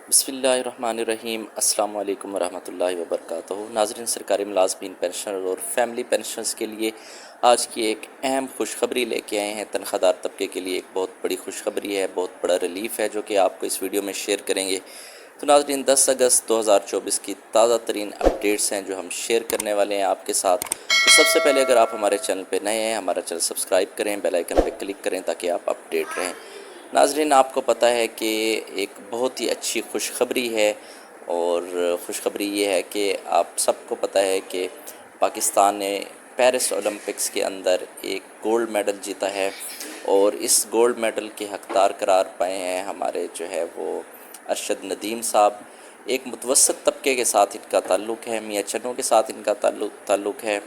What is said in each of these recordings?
بسم اللہ الرحمن الرحیم۔ السلام علیکم ورحمۃ اللہ وبرکاتہ۔ ناظرین، سرکاری ملازمین، پینشنر اور فیملی پینشنرز کے لیے آج کی ایک اہم خوشخبری لے کے آئے ہیں۔ تنخواہ دار طبقے کے لیے ایک بہت بڑی خوشخبری ہے، بہت بڑا ریلیف ہے جو کہ آپ کو اس ویڈیو میں شیئر کریں گے۔ تو ناظرین، 10 اگست 2024 کی تازہ ترین اپڈیٹس ہیں جو ہم شیئر کرنے والے ہیں آپ کے ساتھ۔ تو سب سے پہلے اگر آپ ہمارے چینل پہ نئے ہیں، ہمارا چینل سبسکرائب کریں، بیل آئیکن پہ کلک کریں تاکہ آپ اپڈیٹ رہیں۔ ناظرین، آپ کو پتہ ہے کہ ایک بہت ہی اچھی خوشخبری ہے، اور خوشخبری یہ ہے کہ آپ سب کو پتہ ہے کہ پاکستان نے پیرس اولمپکس کے اندر ایک گولڈ میڈل جیتا ہے، اور اس گولڈ میڈل کے حقدار قرار پائے ہیں ہمارے جو ہے وہ ارشد ندیم صاحب۔ ایک متوسط طبقے کے ساتھ ان کا تعلق ہے، میاں چنوں کے ساتھ ان کا تعلق ہے،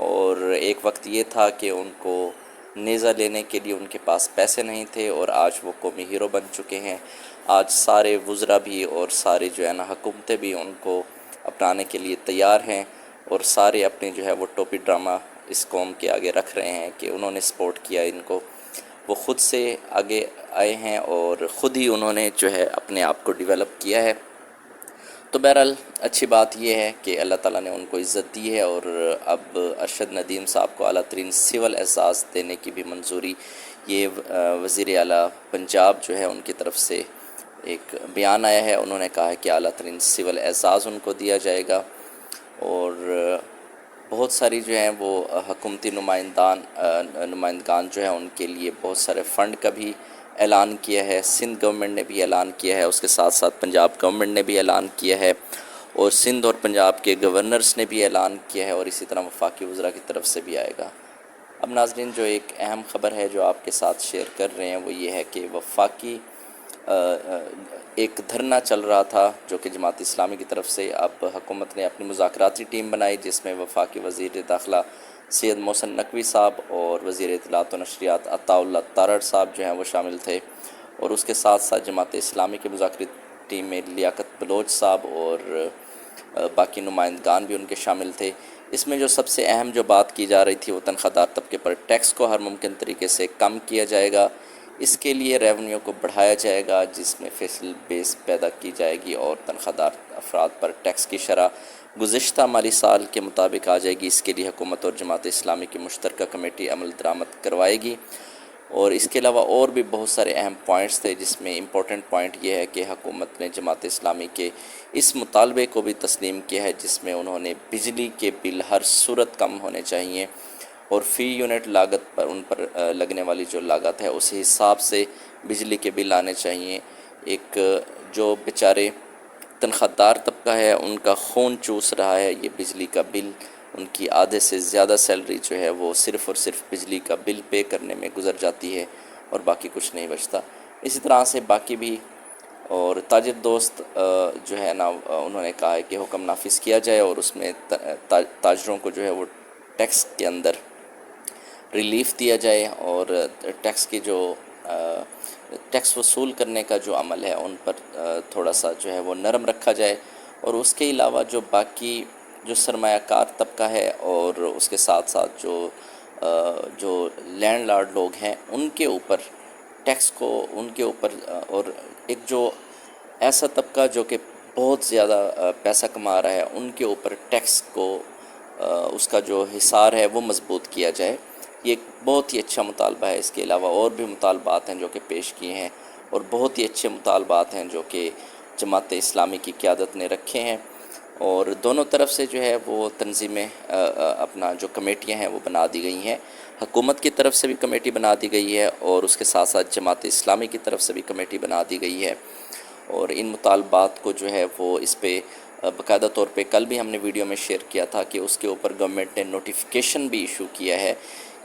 اور ایک وقت یہ تھا کہ ان کو نیزہ لینے کے لیے ان کے پاس پیسے نہیں تھے، اور آج وہ قومی ہیرو بن چکے ہیں۔ آج سارے وزراء بھی اور سارے جو ہے نا حکومتیں بھی ان کو اپنانے کے لیے تیار ہیں، اور سارے اپنے جو ہے وہ ٹوپی ڈرامہ اس قوم کے آگے رکھ رہے ہیں کہ انہوں نے سپورٹ کیا ان کو۔ وہ خود سے آگے آئے ہیں اور خود ہی انہوں نے جو ہے اپنے آپ کو ڈیولپ کیا ہے۔ تو بہرحال اچھی بات یہ ہے کہ اللہ تعالیٰ نے ان کو عزت دی ہے، اور اب ارشد ندیم صاحب کو اعلیٰ ترین سول اعزاز دینے کی بھی منظوری، یہ وزیر اعلیٰ پنجاب جو ہے ان کی طرف سے ایک بیان آیا ہے۔ انہوں نے کہا ہے کہ اعلیٰ ترین سول اعزاز ان کو دیا جائے گا، اور بہت ساری جو ہیں وہ حکومتی نمائندگان جو ہیں ان کے لیے بہت سارے فنڈ کا بھی اعلان کیا ہے۔ سندھ گورنمنٹ نے بھی اعلان کیا ہے، اس کے ساتھ ساتھ پنجاب گورنمنٹ نے بھی اعلان کیا ہے، اور سندھ اور پنجاب کے گورنرز نے بھی اعلان کیا ہے، اور اسی طرح وفاقی وزراء کی طرف سے بھی آئے گا۔ اب ناظرین، جو ایک اہم خبر ہے جو آپ کے ساتھ شیئر کر رہے ہیں وہ یہ ہے کہ وفاقی ایک دھرنا چل رہا تھا جو کہ جماعت اسلامی کی طرف سے، اب حکومت نے اپنی مذاکراتی ٹیم بنائی جس میں وفاقی وزیر داخلہ سید محسن نقوی صاحب اور وزیر اطلاعات و نشریات عطاء اللہ تارڑ صاحب جو ہیں وہ شامل تھے، اور اس کے ساتھ ساتھ جماعت اسلامی کے مذاکراتی ٹیم میں لیاقت بلوچ صاحب اور باقی نمائندگان بھی ان کے شامل تھے۔ اس میں جو سب سے اہم جو بات کی جا رہی تھی وہ تنخواہ دار طبقے پر ٹیکس کو ہر ممکن طریقے سے کم کیا جائے گا۔ اس کے لیے ریونیو کو بڑھایا جائے گا جس میں فیصل بیس پیدا کی جائے گی، اور تنخواہ دار افراد پر ٹیکس کی شرح گزشتہ مالی سال کے مطابق آ جائے گی۔ اس کے لیے حکومت اور جماعت اسلامی کی مشترکہ کمیٹی عمل درآمد کروائے گی، اور اس کے علاوہ اور بھی بہت سارے اہم پوائنٹس تھے جس میں امپورٹنٹ پوائنٹ یہ ہے کہ حکومت نے جماعت اسلامی کے اس مطالبے کو بھی تسلیم کیا ہے جس میں انہوں نے بجلی کے بل ہر صورت کم ہونے چاہیے، اور فی یونٹ لاگت پر ان پر لگنے والی جو لاگت ہے اسی حساب سے بجلی کے بل آنے چاہیے۔ ایک جو بیچارے تنخواہ دار طبقہ ہے ان کا خون چوس رہا ہے یہ بجلی کا بل، ان کی آدھے سے زیادہ سیلری جو ہے وہ صرف اور صرف بجلی کا بل پے کرنے میں گزر جاتی ہے، اور باقی کچھ نہیں بچتا۔ اسی طرح سے باقی بھی، اور تاجر دوست جو ہے نا انہوں نے کہا ہے کہ حکم نافذ کیا جائے، اور اس میں تاجروں کو جو ہے وہ ٹیکس کے اندر ریلیف دیا جائے، اور ٹیکس کی جو ٹیکس وصول کرنے کا جو عمل ہے ان پر تھوڑا سا جو ہے وہ نرم رکھا جائے، اور اس کے علاوہ جو باقی جو سرمایہ کار طبقہ ہے اور اس کے ساتھ ساتھ جو لینڈ لارڈ لوگ ہیں ان کے اوپر ٹیکس کو ان کے اوپر، اور ایک جو ایسا طبقہ جو کہ بہت زیادہ پیسہ کما رہا ہے ان کے اوپر ٹیکس کو اس کا جو حصار ہے وہ مضبوط کیا جائے۔ یہ ایک بہت ہی اچھا مطالبہ ہے۔ اس کے علاوہ اور بھی مطالبات ہیں جو کہ پیش کیے ہیں، اور بہت ہی اچھے مطالبات ہیں جو کہ جماعت اسلامی کی قیادت نے رکھے ہیں، اور دونوں طرف سے جو ہے وہ تنظیمیں اپنا جو کمیٹیاں ہیں وہ بنا دی گئی ہیں۔ حکومت کی طرف سے بھی کمیٹی بنا دی گئی ہے، اور اس کے ساتھ ساتھ جماعت اسلامی کی طرف سے بھی کمیٹی بنا دی گئی ہے، اور ان مطالبات کو جو ہے وہ اس پہ باقاعدہ طور پہ کل بھی ہم نے ویڈیو میں شیئر کیا تھا کہ اس کے اوپر گورنمنٹ نے نوٹیفیکیشن بھی ایشو کیا ہے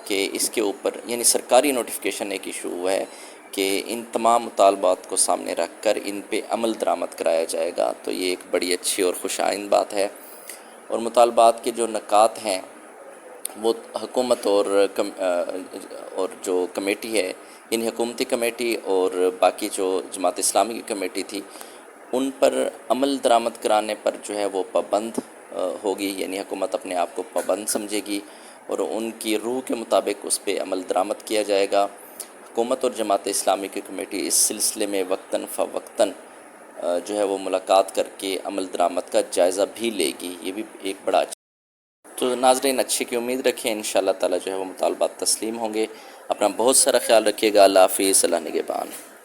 کہ اس کے اوپر، یعنی سرکاری نوٹیفیکیشن ایک ایشو ہوا ہے کہ ان تمام مطالبات کو سامنے رکھ کر ان پہ عمل درآمد کرایا جائے گا۔ تو یہ ایک بڑی اچھی اور خوش آئند بات ہے، اور مطالبات کے جو نکات ہیں وہ حکومت اور جو کمیٹی ہے، یعنی حکومتی کمیٹی اور باقی جو جماعت اسلامی کی کمیٹی تھی ان پر عمل درآمد کرانے پر جو ہے وہ پابند ہوگی، یعنی حکومت اپنے آپ کو پابند سمجھے گی، اور ان کی روح کے مطابق اس پہ عمل درآمد کیا جائے گا۔ حکومت اور جماعت اسلامی کی کمیٹی اس سلسلے میں وقتاً فوقتاً جو ہے وہ ملاقات کر کے عمل درآمد کا جائزہ بھی لے گی. یہ بھی ایک بڑا تو ناظرین اچھے کی امید رکھیں، ان شاء اللہ تعالیٰ جو ہے وہ مطالبات تسلیم ہوں گے. اپنا بہت سارا خیال رکھیے گا. اللہ حافظ. اللہ نگہبان.